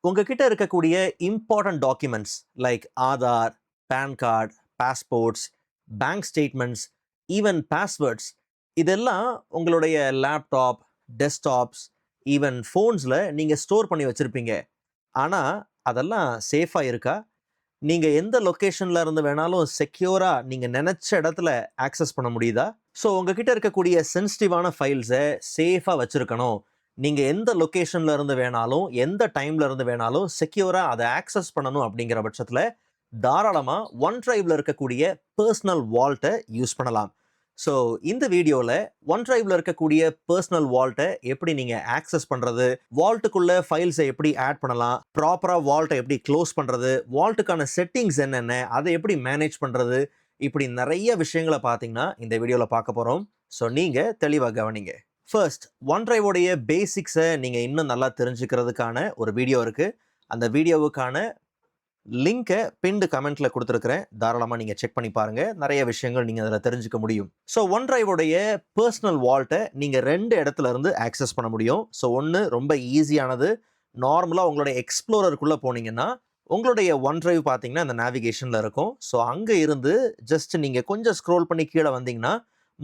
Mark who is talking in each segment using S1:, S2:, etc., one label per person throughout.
S1: உங்ககிட்ட இருக்கக்கூடிய important documents like Aadhaar, PAN card, passports, bank statements, even passwords இதெல்லாம் உங்களுடைய லேப்டாப், டெஸ்க்டாப்ஸ், ஈவன் ஃபோன்ஸில் நீங்கள் ஸ்டோர் பண்ணி வச்சுருப்பீங்க. ஆனால் அதெல்லாம் சேஃபாக இருக்கா? நீங்கள் எந்த லொக்கேஷனில் இருந்து வேணாலும் செக்யூராக நீங்கள் நினச்ச இடத்துல ஆக்சஸ் பண்ண முடியுதா? ஸோ உங்ககிட்ட இருக்கக்கூடிய சென்சிட்டிவான ஃபைல்ஸை சேஃபாக வச்சுருக்கணும். நீங்கள் எந்த லொக்கேஷனில் இருந்து வேணாலும் எந்த டைமில் இருந்து வேணாலும் செக்யூராக அதை ஆக்சஸ் பண்ணணும் அப்படிங்கிற பட்சத்தில் தாராளமாக ஒன் டிரைவில் இருக்கக்கூடிய பர்சனல் வால்ட்டை யூஸ் பண்ணலாம். ஸோ இந்த வீடியோவில் ஒன் டிரைவில் இருக்கக்கூடிய பர்சனல் வால்ட்டை எப்படி நீங்கள் ஆக்சஸ் பண்ணுறது, வால்ட்டுக்குள்ளே ஃபைல்ஸை எப்படி ஆட் பண்ணலாம், ப்ராப்பராக வால்ட்டை எப்படி க்ளோஸ் பண்ணுறது, வால்ட்டுக்கான செட்டிங்ஸ் என்னென்ன, அதை எப்படி மேனேஜ் பண்ணுறது, இப்படி நிறைய விஷயங்களை பார்த்தீங்கன்னா இந்த வீடியோவில் பார்க்க போகிறோம். ஸோ நீங்கள் தெளிவாக கவனிங்க. ஃபர்ஸ்ட், ஒன் டிரைவோடைய பேசிக்ஸை நீங்கள் இன்னும் நல்லா தெரிஞ்சுக்கிறதுக்கான ஒரு வீடியோ இருக்குது. அந்த வீடியோவுக்கான லிங்கை பின்டு கமெண்ட்டில் கொடுத்துருக்குறேன். தாராளமாக நீங்கள் செக் பண்ணி பாருங்கள். நிறைய விஷயங்கள் நீங்கள் அதில் தெரிஞ்சுக்க முடியும். ஸோ ஒன் டிரைவோடைய பர்சனல் வால்ட்டை நீங்கள் 2 இடத்துல இருந்து ஆக்சஸ் பண்ண முடியும். ஸோ ஒன்று ரொம்ப ஈஸியானது. நார்மலாக உங்களுடைய எக்ஸ்ப்ளோரருக்குள்ளே போனீங்கன்னா உங்களுடைய ஒன் டிரைவ் பார்த்தீங்கன்னா அந்த நேவிகேஷனில் இருக்கும். ஸோ அங்கே இருந்து ஜஸ்ட் நீங்கள் கொஞ்சம் ஸ்க்ரோல் பண்ணி கீழே வந்தீங்கன்னா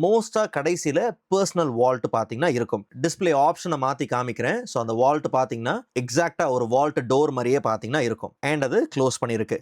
S1: மோஸ்ட்டாக கடைசியில் பர்சனல் வால்ட் பார்த்தீங்கன்னா இருக்கும். டிஸ்பிளே ஆப்ஷனை மாற்றி காமிக்கிறேன். ஸோ அந்த வால்ட் பார்த்தீங்கன்னா எக்ஸாக்டாக ஒரு வால்ட் டோர் மாதிரியே பார்த்தீங்கன்னா இருக்கும். அண்ட் அது க்ளோஸ் பண்ணியிருக்கு.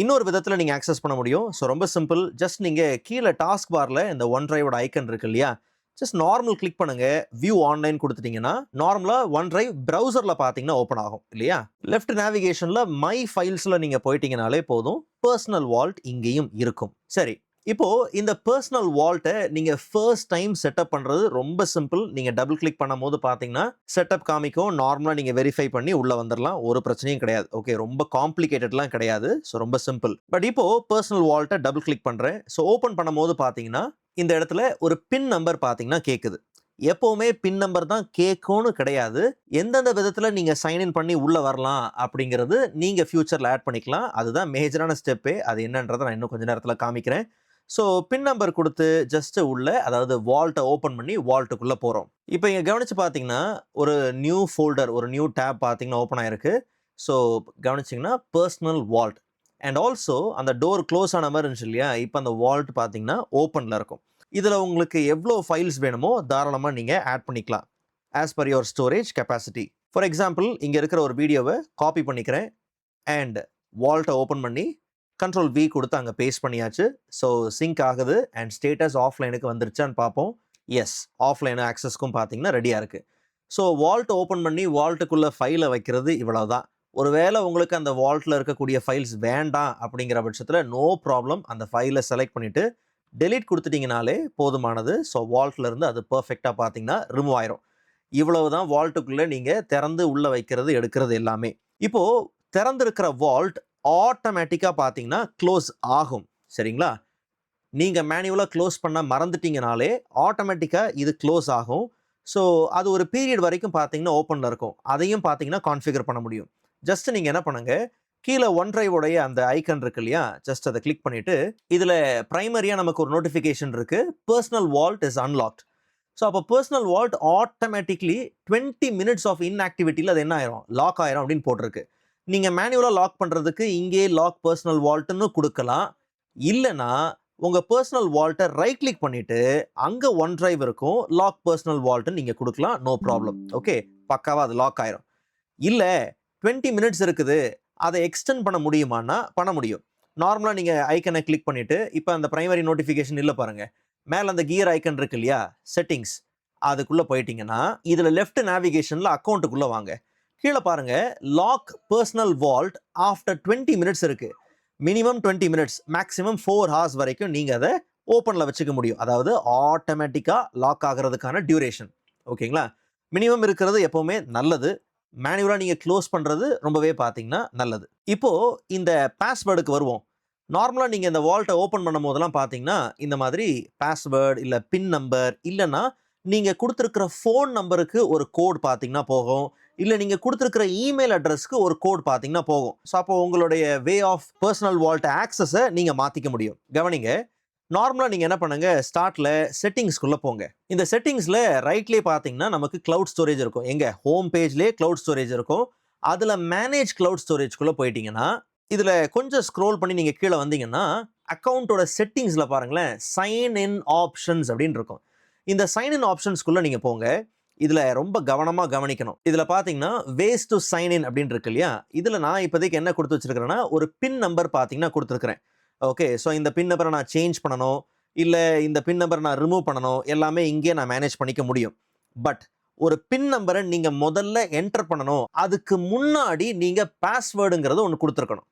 S1: இன்னொரு விதத்தில் நீங்கள் ஆக்சஸ் பண்ண முடியும். ஸோ ரொம்ப சிம்பிள். ஜஸ்ட் நீங்கள் கீழே டாஸ்க் பாரில் இந்த ஒன் டிரைவோட ஐக்கன் இருக்கு இல்லையா, ஜஸ்ட் நார்மல் கிளிக் பண்ணுங்க, வியூ ஆன்லைன் கொடுத்துட்டீங்கன்னா நார்மலாக ஒன் டிரைவ் ப்ரௌசரில் பார்த்தீங்கன்னா ஓப்பன் ஆகும் இல்லையா. லெஃப்ட் நேவிகேஷனில் மை ஃபைல்ஸில் நீங்கள் போயிட்டீங்கனாலே போதும், பர்சனல் வால்ட் இங்கேயும் இருக்கும். சரி, இப்போ இந்த பர்சனல் வால்ட்டை நீங்க ஃபர்ஸ்ட் டைம் செட்டப் பண்றது ரொம்ப சிம்பிள். நீங்க டபுள் கிளிக் பண்ணும்போது பாத்தீங்கன்னா செட்டப் காமிக்கும். நார்மலா நீங்க வெரிஃபை பண்ணி உள்ள வந்துடலாம், ஒரு பிரச்சனையும் கிடையாது. ஓகே, ரொம்ப காம்ப்ளிகேட்டட்லாம் கிடையாது. ஸோ ரொம்ப சிம்பிள். பட் இப்போ பர்சனல் வால்ட்டை டபுள் கிளிக் பண்றேன். ஸோ ஓப்பன் பண்ணும்போது பாத்தீங்கன்னா இந்த இடத்துல ஒரு பின் நம்பர் பாத்தீங்கன்னா கேட்குது. எப்பவுமே பின் நம்பர் தான் கேட்கும்னு கிடையாது. எந்தெந்த விதத்தில் நீங்கள் சைன்இன் பண்ணி உள்ளே வரலாம் அப்படிங்கிறது நீங்கள் ஃபியூச்சரில் ஆட் பண்ணிக்கலாம். அதுதான் மேஜரான ஸ்டெப்பே. அது என்னன்றதை நான் இன்னும் கொஞ்சம் நேரத்தில் காமிக்கிறேன். ஸோ பின் நம்பர் கொடுத்து ஜஸ்ட்டு உள்ள, அதாவது வால்ட்டை ஓப்பன் பண்ணி வால்ட்டுக்குள்ளே போகிறோம். இப்போ இங்கே கவனித்து பார்த்தீங்கன்னா ஒரு நியூ ஃபோல்டர், ஒரு நியூ டேப் பார்த்தீங்கன்னா ஓப்பன் ஆகிருக்கு. ஸோ கவனிச்சிங்கன்னா பர்சனல் வால்ட் அண்ட் ஆல்சோ அந்த டோர் க்ளோஸ் ஆன மாதிரி இருந்துச்சு இல்லையா, இப்போ அந்த வால்ட் பார்த்தீங்கன்னா ஓப்பனில் இருக்கும். இதில் உங்களுக்கு எவ்வளோ ஃபைல்ஸ் வேணுமோ தாராளமாக நீங்கள் ஆட் பண்ணிக்கலாம் as per your storage capacity. For example இங்கே இருக்கிற ஒரு வீடியோவை காப்பி பண்ணிக்கிறேன் அண்ட் வால்ட்டை ஓப்பன் பண்ணி கண்ட்ரோல் V கொடுத்து அங்கே பேஸ்ட் பண்ணியாச்சு. ஸோ சிங்க் ஆகுது அண்ட் ஸ்டேட்டஸ் ஆஃப்லைனுக்கு வந்துருச்சான்னு பார்ப்போம். எஸ், ஆஃப்லைன் ஆக்சஸ்க்கும் பார்த்தீங்கன்னா ரெடியாக இருக்குது. ஸோ வால்ட் ஓப்பன் பண்ணி வால்ட்டுக்குள்ளே ஃபைலை வைக்கிறது இவ்வளோ தான். ஒருவேளை உங்களுக்கு அந்த வால்ட்டில் இருக்கக்கூடிய ஃபைல்ஸ் வேண்டாம் அப்படிங்கிற பட்சத்தில் நோ ப்ராப்ளம், அந்த ஃபைலை செலக்ட் பண்ணிவிட்டு டெலீட் கொடுத்துட்டிங்கனாலே போதுமானது. ஸோ வால்ட்லேருந்து அது பர்ஃபெக்டாக பார்த்தீங்கன்னா ரிமூவ் ஆயிரும். இவ்வளவு தான் வால்ட்டுக்குள்ளே நீங்கள் திறந்து உள்ளே வைக்கிறது எடுக்கிறது எல்லாமே. இப்போது திறந்திருக்கிற வால்ட் ஆட்டோமேட்டிக்காக பார்த்தீங்கன்னா க்ளோஸ் ஆகும். சரிங்களா, நீங்கள் மேனுவலாக க்ளோஸ் பண்ண மறந்துட்டீங்கனாலே ஆட்டோமேட்டிக்காக இது க்ளோஸ் ஆகும். ஸோ அது ஒரு பீரியட் வரைக்கும் பார்த்தீங்கன்னா ஓப்பனில் இருக்கும். அதையும் பார்த்தீங்கன்னா கான்ஃபிகர் பண்ண முடியும். ஜஸ்ட் நீங்கள் என்ன பண்ணுங்க, கீழே ஒன் டிரைவோடைய அந்த ஐக்கன் இருக்கு இல்லையா, ஜஸ்ட் அதை கிளிக் பண்ணிவிட்டு இதில் ப்ரைமரியாக நமக்கு ஒரு நோட்டிஃபிகேஷன் இருக்குது, personal vault is unlocked. So அப்போ personal vault automatically 20 minutes of இன்ஆக்டிவிட்டியில் அது என்ன ஆயிரும், லாக் ஆயிரும் அப்படின்னு போட்டிருக்கு. நீங்கள் மேனுவலாக லாக் பண்ணுறதுக்கு இங்கே லாக் பர்சனல் வால்ட்டுன்னு கொடுக்கலாம். இல்லைனா உங்கள் பர்சனல் வால்ட்டை ரைட் கிளிக் பண்ணிவிட்டு அங்கே ஒன் டிரைவ் இருக்கும், லாக் பர்சனல் வால்ட்டுன்னு நீங்கள் கொடுக்கலாம். No problem. ஓகே, பக்காவாக அது லாக் ஆயிரும். இல்லை 20 minutes இருக்குது, அதை எக்ஸ்டெண்ட் பண்ண முடியுமான்னா பண்ண முடியும். நார்மலாக நீங்கள் ஐக்கனை கிளிக் பண்ணிவிட்டு இப்போ அந்த ப்ரைமரி நோட்டிஃபிகேஷன் இல்லை பாருங்கள், மேலே அந்த கியர் ஐக்கன் இருக்கு இல்லையா, செட்டிங்ஸ், அதுக்குள்ளே போயிட்டீங்கன்னா இதில் லெஃப்ட் நேவிகேஷனில் அக்கௌண்ட்டுக்குள்ளே வாங்க. கீழே பாருங்க, lock personal vault after 20 minutes இருக்கு. மினிமம் 20 minutes, மேக்ஸிமம் 4 hours வரைக்கும் நீங்கள் அதை ஓப்பனில் வச்சுக்க முடியும். அதாவது ஆட்டோமேட்டிக்காக லாக் ஆகிறதுக்கான டியூரேஷன். ஓகேங்களா, மினிமம் இருக்கிறது எப்போவுமே நல்லது. மேனுவலாக நீங்கள் க்ளோஸ் பண்ணுறது ரொம்பவே பார்த்தீங்கன்னா நல்லது. இப்போது இந்த பாஸ்வேர்டுக்கு வருவோம். நார்மலாக நீங்கள் இந்த வால்ட்டை ஓப்பன் பண்ணும் போதெல்லாம் பார்த்தீங்கன்னா இந்த மாதிரி பாஸ்வேர்டு இல்லை பின் நம்பர், இல்லைன்னா நீங்கள் கொடுத்துருக்கிற ஃபோன் நம்பருக்கு ஒரு கோட் பார்த்தீங்கன்னா போகும், இல்லை நீங்கள் கொடுத்துருக்கிற இமெயில் அட்ரஸ்க்கு ஒரு கோட் பார்த்தீங்கன்னா போகும். ஸோ அப்போ உங்களுடைய வே ஆஃப் பர்சனல் வால்ட் ஆக்சஸை நீங்கள் மாற்றிக்க முடியும். கவனிங்க, நார்மலாக நீங்கள் என்ன பண்ணுங்க, ஸ்டார்ட்டில் செட்டிங்ஸ்குள்ளே போங்க. இந்த செட்டிங்ஸில் ரைட்லேயே பார்த்தீங்கன்னா நமக்கு க்ளவுட் ஸ்டோரேஜ் இருக்கும். எங்கே ஹோம் பேஜ்லேயே க்ளவுட் ஸ்டோரேஜ் இருக்கும். அதில் மேனேஜ் கிளவுட் ஸ்டோரேஜ்குள்ளே போயிட்டீங்கன்னா, இதில் கொஞ்சம் ஸ்க்ரோல் பண்ணி நீங்கள் கீழே வந்தீங்கன்னா, அக்கௌண்ட்டோட செட்டிங்ஸில் பாருங்களேன், சைன் இன் ஆப்ஷன்ஸ் அப்படின்னு இருக்கும். இந்த சைன் இன் ஆப்ஷன்ஸ்குள்ளே நீங்கள் போங்க. இதில் ரொம்ப கவனமாக கவனிக்கணும். இதில் பார்த்தீங்கன்னா வேஸ் டு சைன் இன் அப்படின்னு இருக்கு இல்லையா, இதில் நான் இப்போதைக்கு என்ன கொடுத்து வச்சிருக்கிறேன்னா, ஒரு பின் நம்பர் பார்த்தீங்கன்னா கொடுத்துருக்குறேன். ஓகே, ஸோ இந்த பின் நம்பரை நான் சேஞ்ச் பண்ணணும், இல்லை இந்த பின் நம்பரை நான் ரிமூவ் பண்ணணும், எல்லாமே இங்கே நான் மேனேஜ் பண்ணிக்க முடியும். பட் ஒரு பின் நம்பரை நீங்கள் முதல்ல என்டர் பண்ணணும், அதுக்கு முன்னாடி நீங்கள் பாஸ்வேர்டுங்கிறது ஒன்று கொடுத்துருக்கணும்.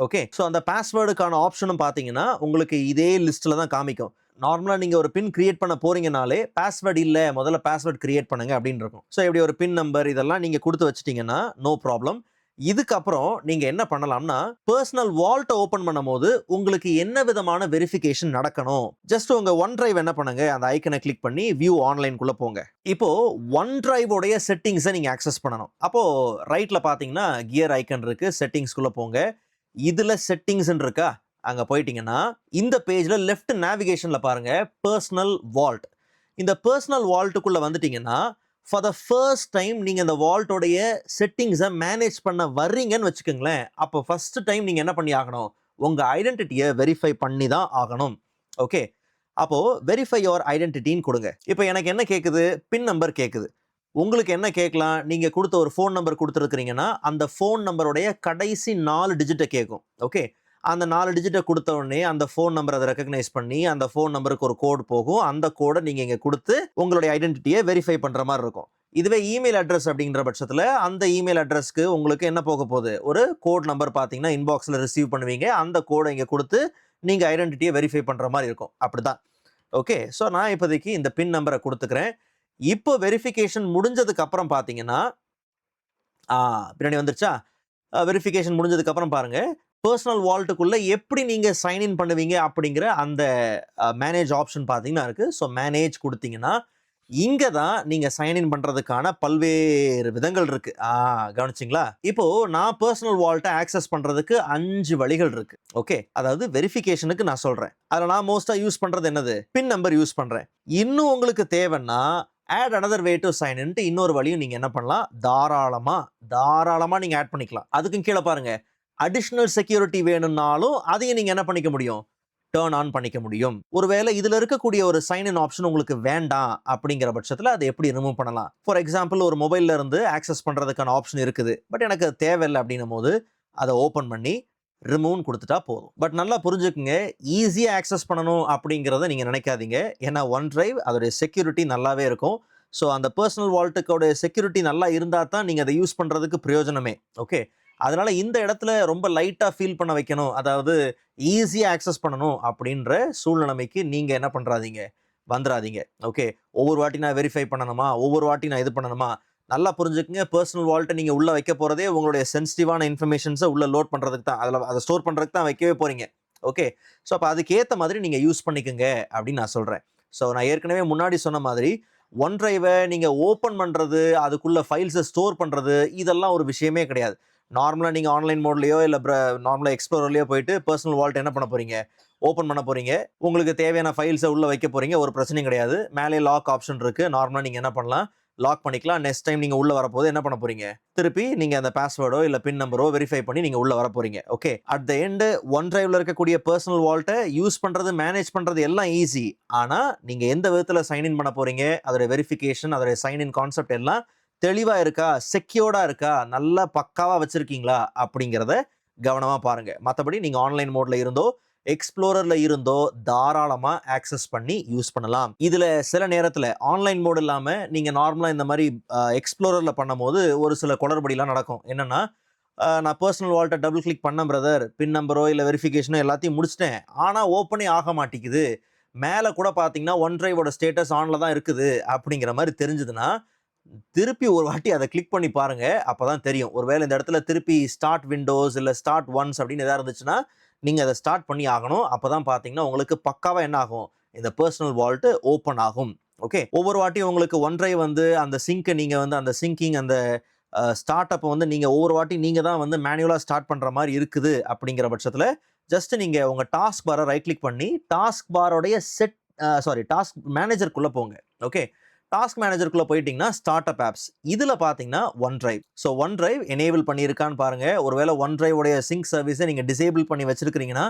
S1: ஓகே, ஸோ அந்த பாஸ்வேர்டுக்கான ஆப்ஷனும் பார்த்தீங்கன்னா உங்களுக்கு இதே லிஸ்ட்டில் தான் காமிக்கும். நார்மலாக நீங்கள் ஒரு பின் கிரியேட் பண்ண போறீங்கனாலே பாஸ்வேர்டு இல்லை, முதல்ல பாஸ்வேர்டு கிரியேட் பண்ணுங்க அப்படின்னு இருக்கும். ஸோ இப்படி ஒரு பின் நம்பர் இதெல்லாம் நீங்கள் கொடுத்து வச்சிட்டிங்கன்னா நோ ப்ராப்ளம். இதுக்கப்புறம் நீங்கள் என்ன பண்ணலாம்னா, பர்சனல் வால்ட்டை ஓப்பன் பண்ணும் போது உங்களுக்கு என்ன விதமான வெரிஃபிகேஷன் நடக்கணும், ஜஸ்ட் உங்கள் ஒன் டிரைவ் என்ன பண்ணுங்க, அந்த ஐக்கனை கிளிக் பண்ணி வியூ ஆன்லைனுக்குள்ளே போங்க. இப்போ ஒன் டிரைவோடைய செட்டிங்ஸை நீங்கள் ஆக்சஸ் பண்ணணும். அப்போது ரைட்டில் பார்த்தீங்கன்னா கியர் ஐக்கன் இருக்குது, செட்டிங்ஸ்குள்ளே போங்க. இதில் செட்டிங்ஸ் இருக்கா, அங்கே போயிட்டீங்கன்னா இந்த பேஜில் லெஃப்ட் நேவிகேஷனில் பாருங்கள் பர்சனல் வால்ட். இந்த பர்சனல் வால்ட்டுக்குள்ளே வந்துட்டீங்கன்னா ஃபார் த ஃபர்ஸ்ட் டைம் நீங்கள் இந்த வால்ட்டோடைய செட்டிங்ஸை மேனேஜ் பண்ண வர்றீங்கன்னு வச்சுக்கோங்களேன். அப்போ ஃபர்ஸ்ட் டைம் நீங்கள் என்ன பண்ணி ஆகணும், உங்கள் ஐடென்டிட்டியை வெரிஃபை பண்ணி தான் ஆகணும். ஓகே, அப்போது வெரிஃபை யுவர் ஐடென்டிட்டின்னு கொடுங்க. இப்போ எனக்கு என்ன கேட்குது, பின் நம்பர் கேட்குது. உங்களுக்கு என்ன கேட்கலாம், நீங்கள் கொடுத்த ஒரு ஃபோன் நம்பர் கொடுத்துருக்கிறீங்கன்னா அந்த ஃபோன் நம்பருடைய கடைசி 4 டிஜிட்டை கேட்கும். ஓகே, அந்த 4 டிஜிட்டை கொடுத்த உடனே அந்த ஃபோன் நம்பரை அதை ரெக்கக்னைஸ் பண்ணி அந்த ஃபோன் நம்பருக்கு ஒரு கோட் போகும். அந்த கோடை நீங்கள் இங்கே கொடுத்து உங்களுடைய ஐடென்டிட்டியை வெரிஃபை பண்ணுற மாதிரி இருக்கும். இதுவே இமெயில் அட்ரஸ் அப்படிங்கிற பட்சத்தில் அந்த இமெயில் அட்ரஸ்க்கு உங்களுக்கு என்ன போக போகுது, ஒரு கோட் நம்பர் பார்த்தீங்கன்னா இன்பாக்ஸில் ரிசீவ் பண்ணுவீங்க. அந்த கோடை இங்கே கொடுத்து நீங்கள் ஐடென்டிட்டியை வெரிஃபை பண்ணுற மாதிரி இருக்கும். அப்படிதான். ஓகே, ஸோ நான் இப்போதைக்கு இந்த பின் நம்பரை கொடுத்துக்கிறேன். இப்போ வெரிஃபிகேஷன் முடிஞ்சதுக்கு அப்புறம் பார்த்தீங்கன்னா பின்னாடி வந்துருச்சா, வெரிஃபிகேஷன் முடிஞ்சதுக்கு அப்புறம் பாருங்க பர்சனல் வால்ட்டுக்குள்ள எப்படி நீங்க சைன் இன் பண்ணுவீங்க அப்படிங்கிற அந்த மேனேஜ் ஆப்ஷன் பார்த்தீங்கன்னா இருக்கு. ஸோ மேனேஜ் கொடுத்தீங்கன்னா இங்கே தான் நீங்கள் சைன் இன் பண்ணுறதுக்கான பல்வேறு விதங்கள் இருக்கு. கவனிச்சிங்களா? இப்போ நான் பர்சனல் வால்ட்டை ஆக்சஸ் பண்ணுறதுக்கு 5 வழிகள் இருக்கு. ஓகே, அதாவது வெரிஃபிகேஷனுக்கு நான் சொல்கிறேன். அதில் நான் மோஸ்ட்டாக யூஸ் பண்ணுறது என்னது, பின் நம்பர் யூஸ் பண்ணுறேன். இன்னும் உங்களுக்கு தேவைன்னா add another way to sign into இன்னொரு வழியும் நீங்கள் என்ன பண்ணலாம், தாராளமாக நீங்கள் ஆட் பண்ணிக்கலாம். அதுக்கும் கீழே பாருங்க அடிஷ்னல் செக்யூரிட்டி வேணும்னாலும் அதையும் நீங்கள் என்ன பண்ணிக்க முடியும், டர்ன் ஆன் பண்ணிக்க முடியும். ஒருவேளை இதில் இருக்கக்கூடிய ஒரு சைன் இன் ஆப்ஷன் உங்களுக்கு வேண்டாம் அப்படிங்கிற பட்சத்தில் அதை எப்படி ரிமூவ் பண்ணலாம். ஃபார் எக்ஸாம்பிள் ஒரு மொபைலில் இருந்து ஆக்சஸ் பண்ணுறதுக்கான ஆப்ஷன் இருக்குது, பட் எனக்கு தேவையில்லை அப்படின்னும் போது அதை ஓப்பன் பண்ணி ரிமூவ்னு கொடுத்துட்டா போதும். பட் நல்லா புரிஞ்சுக்குங்க, ஈஸியாக ஆக்சஸ் பண்ணணும் அப்படிங்கிறத நீங்கள் நினைக்காதீங்க. ஏன்னா ஒன் டிரைவ் அதோடைய செக்யூரிட்டி நல்லாவே இருக்கும். ஸோ அந்த பர்சனல் வால்ட்டுக்கோட செக்யூரிட்டி நல்லா இருந்தால் தான் நீங்கள் அதை யூஸ் பண்ணுறதுக்கு பிரயோஜனமே. ஓகே, அதனால இந்த இடத்துல ரொம்ப லைட்டாக ஃபீல் பண்ண வைக்கணும், அதாவது ஈஸியாக ஆக்சஸ் பண்ணணும் அப்படின்ற சூழ்நிலைமைக்கு நீங்கள் என்ன பண்ணுறாதீங்க, வந்துடாதீங்க. ஓகே, ஒவ்வொரு வாட்டி நான் வெரிஃபை பண்ணணுமா, ஒவ்வொரு வாட்டி நான் இது பண்ணணுமா, நல்லா புரிஞ்சுக்குங்க. பர்சனல் வால்ட்டை நீங்கள் உள்ளே வைக்க போகிறதே உங்களுடைய சென்சிட்டிவான இன்ஃபர்மேஷன்ஸை உள்ளே லோட் பண்ணுறதுக்கு தான், அதில் அதை ஸ்டோர் பண்ணுறதுக்கு தான் வைக்கவே போகிறீங்க. ஓகே, ஸோ அப்போ அதுக்கேற்ற மாதிரி நீங்கள் யூஸ் பண்ணிக்கோங்க அப்படின்னு நான் சொல்கிறேன். ஸோ நான் ஏற்கனவே முன்னாடி சொன்ன மாதிரி ஒன் டிரைவை நீங்கள் ஓப்பன் பண்ணுறது, அதுக்குள்ளே ஃபைல்ஸை ஸ்டோர் பண்ணுறது, இதெல்லாம் ஒரு விஷயமே கிடையாது. நார்மலாக நீங்கள் ஆன்லைன் மோட்லேயோ இல்லை நார்மலாக எக்ஸ்ப்ளோரர்லேயோ போயிட்டு பர்சனல் வால்ட் என்ன பண்ண போகிறீங்க, ஓப்பன் பண்ண போகிறீங்க. உங்களுக்கு தேவையான ஃபைல்ஸை உள்ளே வைக்க போகிறீங்க, ஒரு பிரச்சனையும் கிடையாது. மேலே லாக் ஆப்ஷன் இருக்குது. நார்மலாக நீங்கள் என்ன பண்ணலாம், லாக் பண்ணிக்கலாம். நெக்ஸ்ட் டைம் நீங்கள் உள்ளே வரப்போது என்ன பண்ண போகிறீங்க, திருப்பி நீங்கள் அந்த பாஸ்வேர்டோ இல்லை பின் நம்பரோ வெரிஃபை பண்ணி நீங்கள் உள்ளே வர போகிறீங்க. Okay, at the end one டிரைவில் இருக்கக்கூடிய பர்சனல் வால்ட்டை யூஸ் பண்ணுறது, மேனேஜ் பண்ணுறது எல்லாம் ஈஸி. ஆனால் நீங்கள் எந்த விதத்தில் சைன்இன் பண்ண போகிறீங்க, அதோடைய வெரிஃபிகேஷன், அதோடைய சைன்இன் கான்செப்ட் எல்லாம் தெளிவாக இருக்கா, செக்யூர்டாக இருக்கா, நல்லா பக்காவாக வச்சுருக்கீங்களா அப்படிங்கிறத கவனமாக பாருங்கள். மற்றபடி நீங்கள் ஆன்லைன் மோடில் இருந்தோ எக்ஸ்ப்ளோரரில் இருந்தோ தாராளமாக ஆக்சஸ் பண்ணி யூஸ் பண்ணலாம். இதில் சில நேரத்தில் ஆன்லைன் மோடு இல்லாமல் நீங்கள் நார்மலாக இந்த மாதிரி எக்ஸ்ப்ளோரரில் பண்ணும் போது ஒரு சில குளறுபடிலாம் நடக்கும். என்னென்னா, நான் பர்சனல் வால்ட்டை டபுள் கிளிக் பண்ணேன் பிரதர், பின் நம்பரோ இல்லை வெரிஃபிகேஷனோ எல்லாத்தையும் முடிச்சிட்டேன், ஆனால் ஓப்பனே ஆக மாட்டேங்குது, மேலே கூட பார்த்தீங்கன்னா ஒன் டிரைவோட ஸ்டேட்டஸ் ஆனில் தான் இருக்குது அப்படிங்கிற மாதிரி தெரிஞ்சுதுன்னா, திருப்பி ஒரு வாட்டி அதை கிளிக் பண்ணி பாருங்கள். அப்போ தான் தெரியும். ஒருவேளை இந்த இடத்துல திருப்பி ஸ்டார்ட் விண்டோஸ் இல்லை ஸ்டார்ட் ஒன்ஸ் அப்படின்னு எதாவது இருந்துச்சுன்னா நீங்கள் அதை ஸ்டார்ட் பண்ணி ஆகணும். அப்போ தான் பார்த்தீங்கன்னா உங்களுக்கு பக்காவாக என்ன ஆகும், இந்த பர்சனல் வால்ட்டு ஓப்பன் ஆகும். ஓகே, ஒவ்வொரு வாட்டியும் உங்களுக்கு ஒன் டிரைவ் வந்து அந்த சிங்கை நீங்கள் வந்து அந்த சிங்கிங் அந்த ஸ்டார்ட் அப்போ வந்து நீங்கள் ஒவ்வொரு வாட்டி நீங்கள் தான் வந்து மேனுவலாக ஸ்டார்ட் பண்ணுற மாதிரி இருக்குது அப்படிங்கிற பட்சத்தில் ஜஸ்ட் நீங்கள் உங்கள் டாஸ்க் பாரை ரைட் கிளிக் பண்ணி டாஸ்க் பாரோடைய டாஸ்க் மேனேஜருக்குள்ளே போங்க. ஓகே, டாஸ்க் மேனேஜருக்குள்ளே போயிட்டீங்கன்னா ஸ்டார்ட் அப் ஆப்ஸ். இதில் பார்த்தீங்கன்னா one drive. So one drive enable பண்ணியிருக்கான்னு பாருங்கள். ஒருவேளை ஒன் டிரைவோடைய சிங்க் சர்வீஸை நீங்கள் டிசேபிள் பண்ணி வச்சுருக்கிறீங்கன்னா,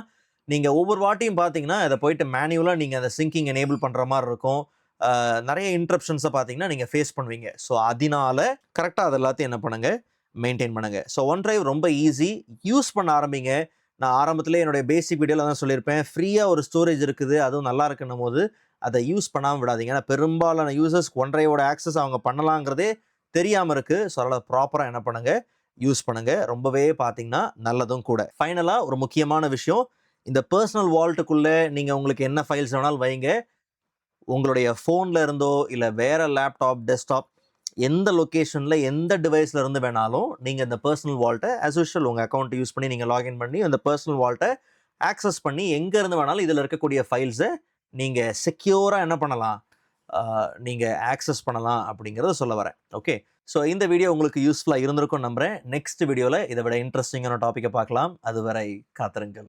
S1: நீங்கள் ஒவ்வொரு வாட்டியும் பார்த்தீங்கன்னா அதை போயிட்டு மேனுவலாக நீங்கள் அந்த சிங்கிங் எனேபிள் பண்ணுற மாதிரி இருக்கும். நிறைய இன்ட்ரப்ஷன்ஸை பார்த்தீங்கன்னா நீங்கள் ஃபேஸ் பண்ணுவீங்க. ஸோ அதனால கரெக்டாக அது எல்லாத்தையும் என்ன பண்ணுங்க, மெயின்டைன் பண்ணுங்க. ஸோ ஒன் டிரைவ் ரொம்ப ஈஸி, யூஸ் பண்ண ஆரம்பிங்க. நான் ஆரம்பத்திலே என்னுடைய பேசிக் வீடியோவில் தான் சொல்லியிருப்பேன், ஃப்ரீயாக ஒரு ஸ்டோரேஜ் இருக்குது, அதுவும் நல்லா இருக்குன்னும் போது அதை யூஸ் பண்ணாமல் விடாதீங்க. ஏன்னா பெரும்பாலான யூசர்ஸ் ஒன் டிரைவோட ஆக்சஸ் அவங்க பண்ணலாங்கிறதே தெரியாமல் இருக்குது. ஸோ அதனால் ப்ராப்பராக என்ன பண்ணுங்க, யூஸ் பண்ணுங்க. ரொம்பவே பார்த்தீங்கன்னா நல்லதும் கூட. ஃபைனலாக ஒரு முக்கியமான விஷயம், இந்த பர்சனல் வால்ட்டுக்குள்ளே நீங்கள் உங்களுக்கு என்ன ஃபைல்ஸ் வேணாலும் வைங்க. உங்களுடைய ஃபோனில் இருந்தோ இல்லை வேறு லேப்டாப், டெஸ்க்டாப், எந்த லொக்கேஷனில் எந்த டிவைஸில் இருந்து வேணாலும் நீங்கள் இந்த பர்சனல் வால்ட்டை ஆஸ் யூஷுவல் உங்கள் அக்கௌண்ட்டை யூஸ் பண்ணி நீங்கள் லாகின் பண்ணி அந்த பர்சனல் வால்ட்டை ஆக்சஸ் பண்ணி எங்கேருந்து வேணாலும் இதில் இருக்கக்கூடிய ஃபைல்ஸை நீங்கள் செக்யூராக என்ன பண்ணலாம், நீங்கள் ஆக்சஸ் பண்ணலாம் அப்படிங்கிறத சொல்ல வரேன். ஓகே, ஸோ இந்த வீடியோ உங்களுக்கு யூஸ்ஃபுல்லாக இருந்திருக்கும் நம்புகிறேன். நெக்ஸ்ட் வீடியோவில் இதை விட இன்ட்ரெஸ்டிங்கான டாப்பிக்கை பார்க்கலாம். அதுவரை காத்திருங்கள்.